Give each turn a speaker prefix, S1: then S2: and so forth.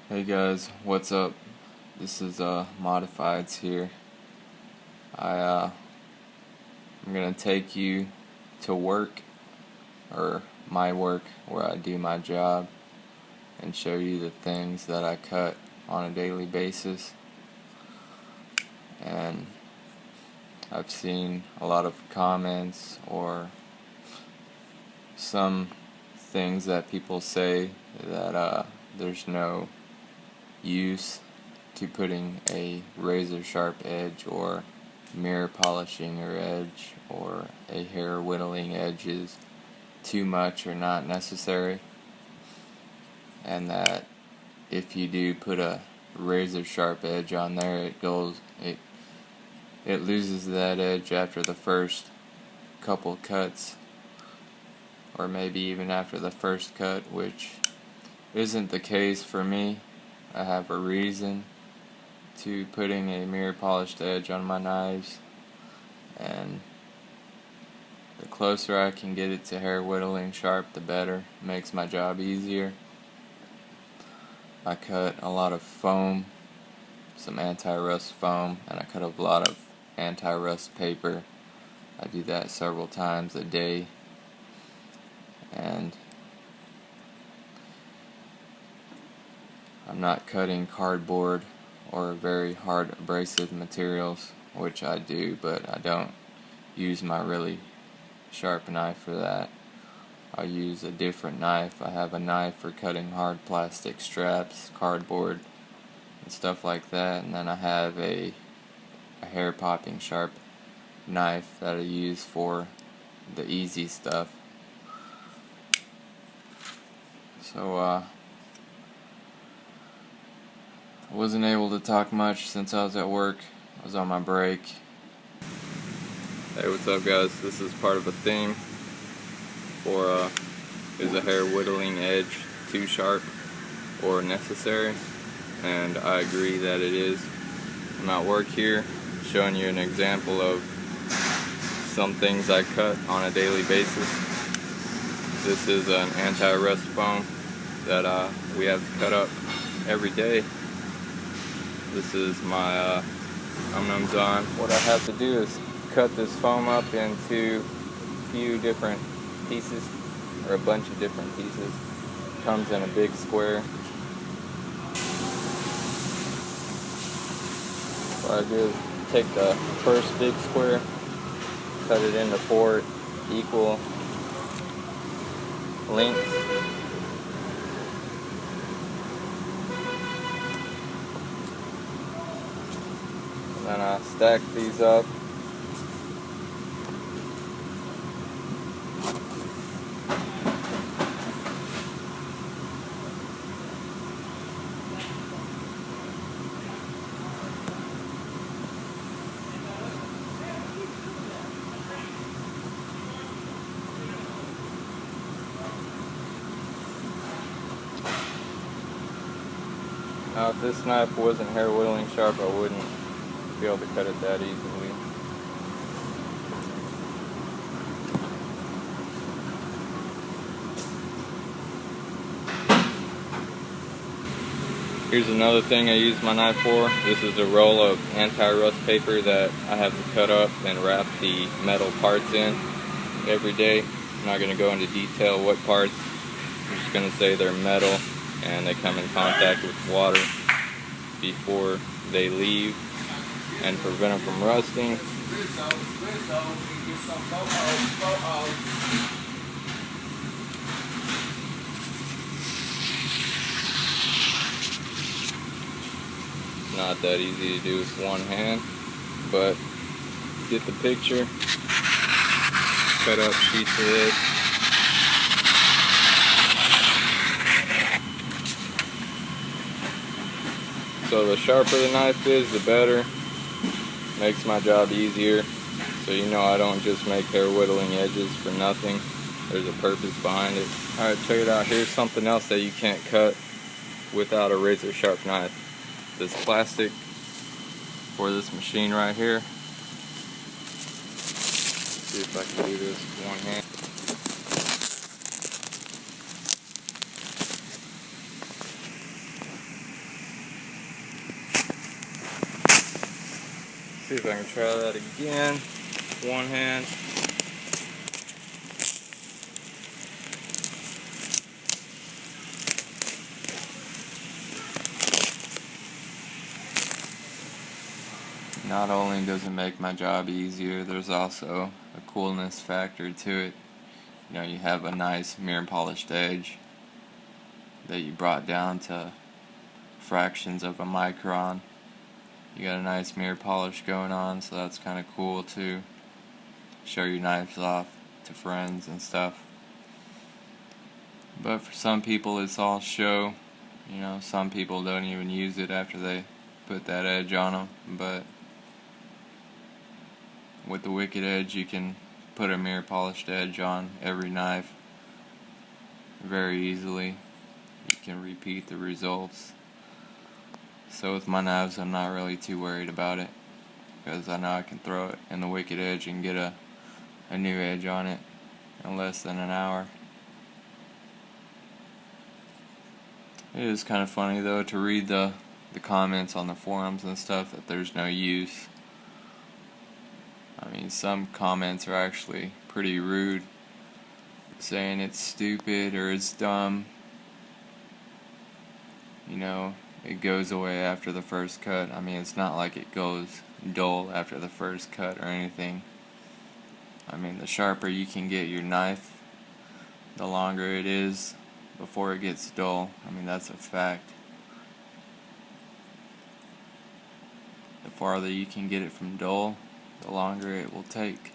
S1: Hey guys, what's up? This is Modifieds here. I'm gonna take you to work, or my work, where I do my job, and show you the things that I cut on a daily basis. And I've seen a lot of comments or some things that people say that there's no use to putting a razor sharp edge or mirror polishing your edge or a hair whittling edge is too much or not necessary, and that if you do put a razor sharp edge on there, it loses that edge after the first couple cuts, or maybe even after the first cut, which isn't the case for me. I have a reason to putting a mirror polished edge on my knives, and the closer I can get it to hair whittling sharp, the better. It makes my job easier. I cut a lot of foam, some anti-rust foam, and I cut a lot of anti-rust paper. I do that several times a day, and I'm not cutting cardboard or very hard abrasive materials, which I do, but I don't use my really sharp knife for that. I use a different knife. I have a knife for cutting hard plastic straps, cardboard, and stuff like that, and then I have a hair popping sharp knife that I use for the easy stuff. So I wasn't able to talk much since I was at work. I was on my break. Hey, what's up guys? This is part of a theme for is a hair whittling edge too sharp or necessary? And I agree that it is. I'm at work here showing you an example of some things I cut on a daily basis. This is an anti-rust foam that we have to cut up every day. This is my nums on. What I have to do is cut this foam up into a few different pieces, or a bunch of different pieces. It comes in a big square. What I do is take the first big square, cut it into 4 equal lengths. Then I stack these up. Now, if this knife wasn't hair whittling sharp, I wouldn't be able to cut it that easily. Here's another thing I use my knife for. This is a roll of anti-rust paper that I have to cut up and wrap the metal parts in every day. I'm not going to go into detail what parts. I'm just going to say they're metal and they come in contact with water before they leave, and prevent them from rusting. It's not that easy to do with one hand, but get the picture. Cut up sheets of this. So the sharper the knife is, the better. Makes my job easier. So you know I don't just make hair whittling edges for nothing. There's a purpose behind it. Alright, check it out. Here's something else that you can't cut without a razor sharp knife. This plastic for this machine right here. Let's see if I can do this with one hand. See if I can try that again. One hand. Not only does it make my job easier, there's also a coolness factor to it. You know, you have a nice mirror polished edge that you brought down to fractions of a micron. You got a nice mirror polish going on, so that's kind of cool to show your knives off to friends and stuff. But for some people it's all show. You know, some people don't even use it after they put that edge on them. But with the Wicked Edge, you can put a mirror polished edge on every knife very easily. You can repeat the results. So with my knives, I'm not really too worried about it, because I know I can throw it in the Wicked Edge and get a new edge on it in less than an hour. It is kind of funny though to read the comments on the forums and stuff that there's no use. I mean, some comments are actually pretty rude, saying it's stupid or it's dumb. You know, it goes away after the first cut. I mean, it's not like it goes dull after the first cut or anything. I mean, the sharper you can get your knife, the longer it is before it gets dull. I mean, that's a fact. The farther you can get it from dull, the longer it will take.